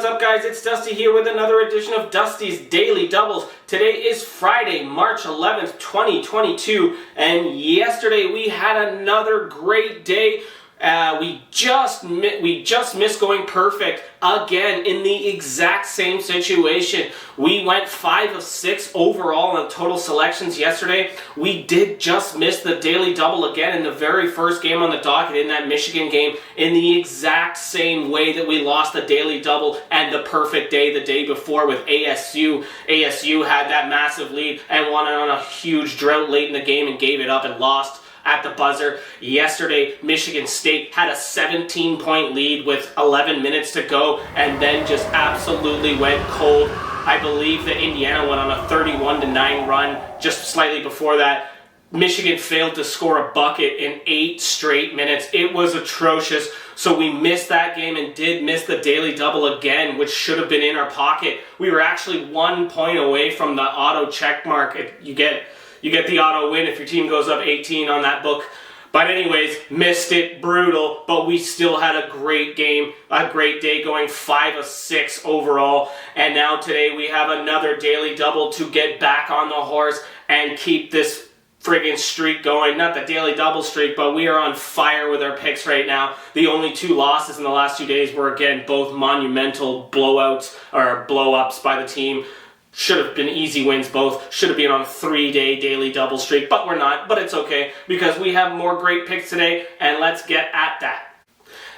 what's up guys? It's Dusty here with another edition of Dusty's Daily Doubles. Today is Friday, March 11th, 2022, and yesterday we had another great day. We just missed going perfect again in the exact same situation. We went 5 of 6 overall in total selections yesterday. We did just miss the daily double again in the very first game on the docket in that Michigan game in the exact same way that we lost the daily double and the perfect day the day before with ASU. ASU had that massive lead and won on a huge drought late in the game and gave it up and lost at the buzzer. Yesterday, Michigan State had a 17-point lead with 11 minutes to go and then just absolutely went cold. I believe that Indiana went on a 31-9 run just slightly before that. Michigan failed to score a bucket in 8 straight minutes. It was atrocious. So we missed that game and did miss the daily double again, which should have been in our pocket. We were actually 1 point away from the auto check mark. You get the auto win if your team goes up 18 on that book. But anyways, missed it, brutal, but we still had a great game, a great day going 5 of 6 overall. And now today we have another daily double to get back on the horse and keep this friggin' streak going. Not the daily double streak, but we are on fire with our picks right now. The only 2 losses in the last 2 days were, again, both monumental blowouts or blow-ups by the team. Should have been easy wins both. Should have been on a 3-day daily double streak, but we're not. But it's okay because we have more great picks today, and let's get at that.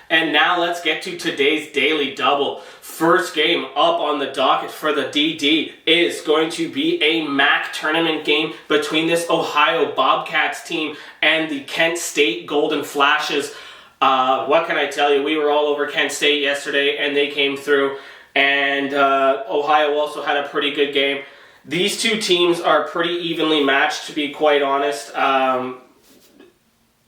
And now let's get to today's daily double. First game up on the docket for the DD is going to be a MAC tournament game between this Ohio Bobcats team and the Kent State Golden Flashes. What can I tell you? We were all over Kent State yesterday, and they came through. And Ohio also had a pretty good game. These two teams are pretty evenly matched, to be quite honest.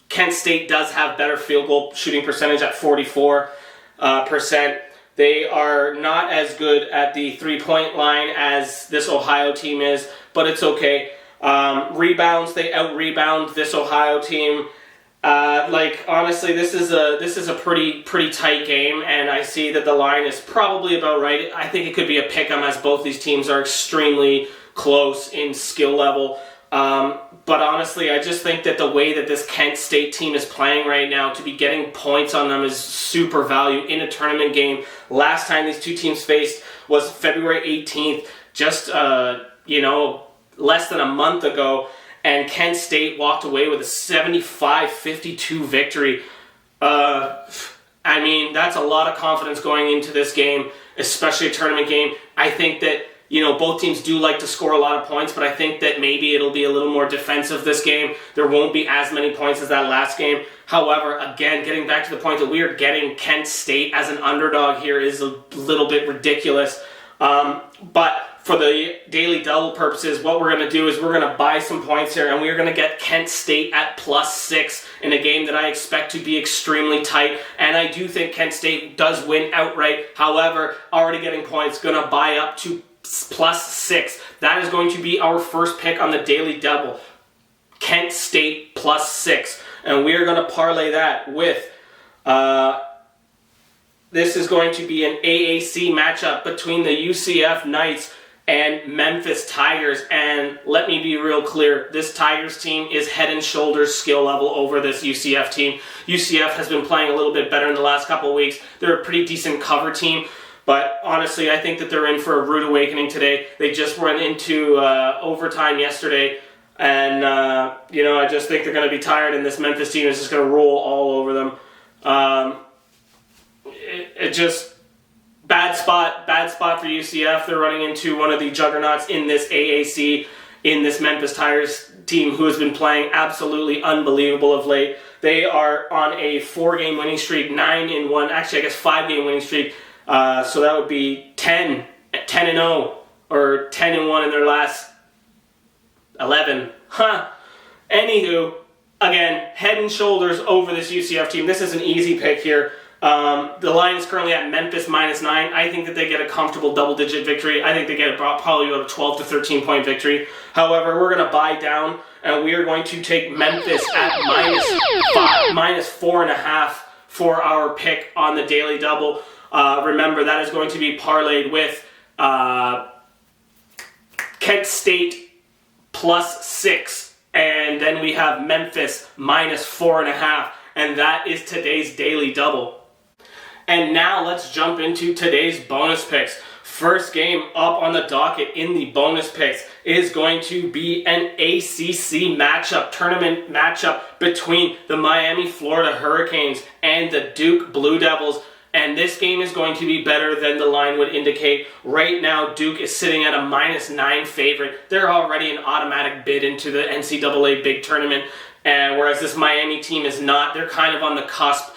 Kent State does have better field goal shooting percentage at 44%. They are not as good at the three-point line as this Ohio team is, but it's okay. Rebounds, they out-rebound this Ohio team. Honestly, this is a pretty tight game, and I see that the line is probably about right. I think it could be a pick-em as both these teams are extremely close in skill level. But honestly, I just think that the way that this Kent State team is playing right now, to be getting points on them is super value in a tournament game. Last time these two teams faced was February 18th, just less than a month ago. And Kent State walked away with a 75-52 victory. That's a lot of confidence going into this game, especially a tournament game. I think that, both teams do like to score a lot of points, but I think that maybe it'll be a little more defensive this game. There won't be as many points as that last game. However, again, getting back to the point that we are getting Kent State as an underdog here is a little bit ridiculous. But for the daily double purposes, what we're going to do is we're going to buy some points here, and we're going to get Kent State at +6 in a game that I expect to be extremely tight. And I do think Kent State does win outright. However, already getting points, going to buy up to +6. That is going to be our first pick on the daily double. Kent State +6. And we are going to parlay that with... this is going to be an AAC matchup between the UCF Knights and Memphis Tigers, and let me be real clear, this Tigers team is head and shoulders skill level over this UCF team. UCF has been playing a little bit better in the last couple of weeks. They're a pretty decent cover team, but honestly, I think that they're in for a rude awakening today. They just went into overtime yesterday, and I just think they're going to be tired, and this Memphis team is just going to roll all over them. Bad spot for UCF. They're running into one of the juggernauts in this AAC, in this Memphis Tigers team who has been playing absolutely unbelievable of late. They are on a 4-game winning streak, 9-1, actually I guess 5-game winning streak. So that would be 10-0 or 10-1 in their last 11. Anywho, again, head and shoulders over this UCF team. This is an easy pick here. The line is currently at Memphis -9. I think that they get a comfortable double-digit victory. I think they get probably about a 12 to 13-point victory. However, we're going to buy down, and we are going to take Memphis at -4.5 for our pick on the daily double. Remember, that is going to be parlayed with Kent State +6. And then we have Memphis -4.5. And that is today's daily double. And now let's jump into today's bonus picks. First game up on the docket in the bonus picks is going to be an ACC tournament matchup between the Miami, Florida Hurricanes and the Duke Blue Devils. And this game is going to be better than the line would indicate. Right now, Duke is sitting at a -9 favorite. They're already an automatic bid into the NCAA Big Tournament, whereas this Miami team is not. They're kind of on the cusp.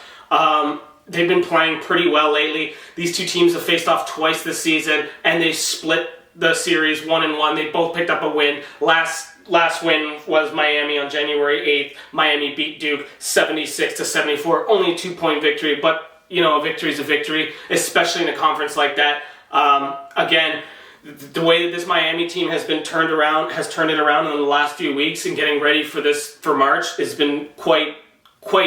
They've been playing pretty well lately. These two teams have faced off twice this season, and they split the series 1-1. They both picked up a win. Last win was Miami on January 8th. Miami beat Duke 76-74. Only a 2-point victory, but a victory is a victory, especially in a conference like that. Again, the way that this Miami team has turned it around in the last few weeks and getting ready for March has been quite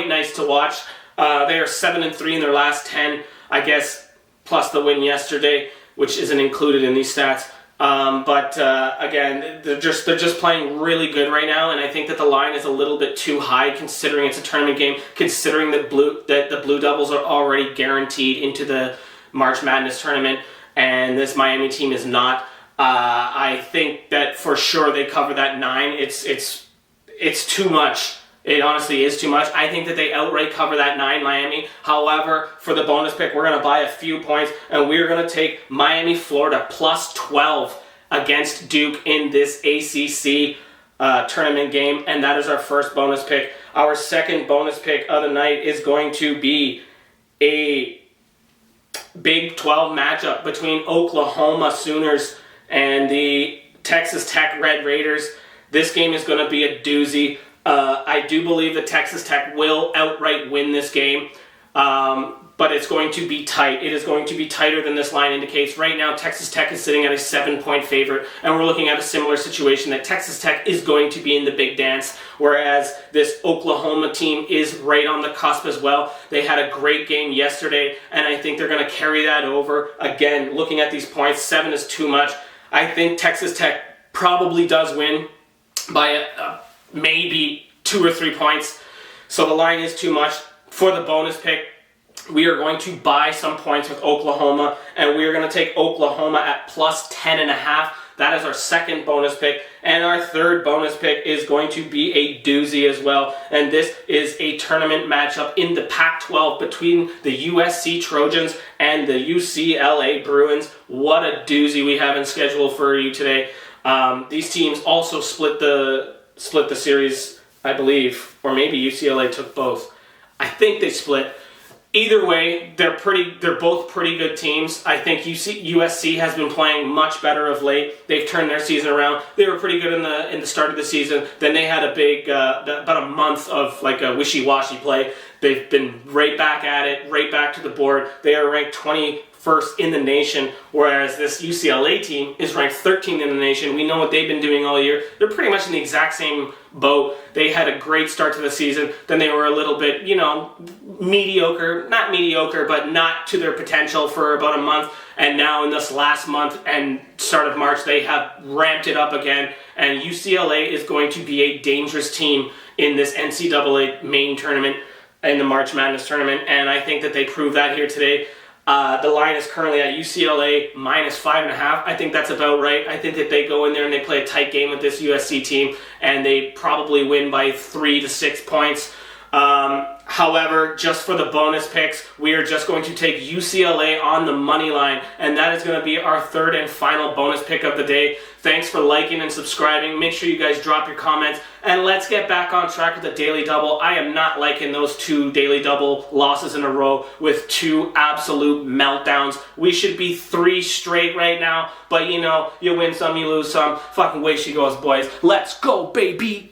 nice to watch. They are 7-3 in their last 10, I guess, plus the win yesterday, which isn't included in these stats. Again, they're just playing really good right now, and I think that the line is a little bit too high considering it's a tournament game, considering that the Blue Devils are already guaranteed into the March Madness tournament, and this Miami team is not. I think that for sure they cover that 9. It's too much. It honestly is too much. I think that they outright cover that 9, Miami. However, for the bonus pick, we're going to buy a few points, and we're going to take Miami, Florida +12 against Duke in this ACC tournament game, and that is our first bonus pick. Our second bonus pick of the night is going to be a Big 12 matchup between Oklahoma Sooners and the Texas Tech Red Raiders. This game is going to be a doozy. I do believe that Texas Tech will outright win this game, but it's going to be tight. It is going to be tighter than this line indicates. Right now, Texas Tech is sitting at a 7-point favorite, and we're looking at a similar situation that Texas Tech is going to be in the big dance, whereas this Oklahoma team is right on the cusp as well. They had a great game yesterday, and I think they're going to carry that over. Again, looking at these points, 7 is too much. I think Texas Tech probably does win by maybe 2 or 3 points. So the line is too much. For the bonus pick, we are going to buy some points with Oklahoma, and we are going to take Oklahoma at +10.5. That is our second bonus pick. And our third bonus pick is going to be a doozy as well. And this is a tournament matchup in the Pac-12 between the USC Trojans and the UCLA Bruins. What a doozy we have in schedule for you today. These teams also split the series, I believe, or maybe UCLA took both. I think they split. Either way, they're both pretty good teams. I think USC has been playing much better of late. They've turned their season around. They were pretty good in the start of the season. Then they had a big about a month of like a wishy-washy play. They've been right back at it, right back to the board. They are ranked 21st in the nation, whereas this UCLA team is ranked 13th in the nation. We know what they've been doing all year. They're pretty much in the exact same boat. They had a great start to the season. Then they were a little bit, mediocre. Not mediocre, but not to their potential for about a month. And now in this last month and start of March, they have ramped it up again. And UCLA is going to be a dangerous team in this NCAA main tournament, in the March Madness tournament. And I think that they proved that here today. The line is currently at UCLA -5.5. I think that's about right. I think that they go in there and they play a tight game with this USC team, and they probably win by 3 to 6 points. However, just for the bonus picks, we are just going to take UCLA on the money line, and that is going to be our third and final bonus pick of the day. Thanks for liking and subscribing. Make sure you guys drop your comments, and let's get back on track with the Daily Double. I am not liking those 2 Daily Double losses in a row with 2 absolute meltdowns. We should be 3 straight right now, but you win some, you lose some. Fucking way she goes, boys. Let's go, baby!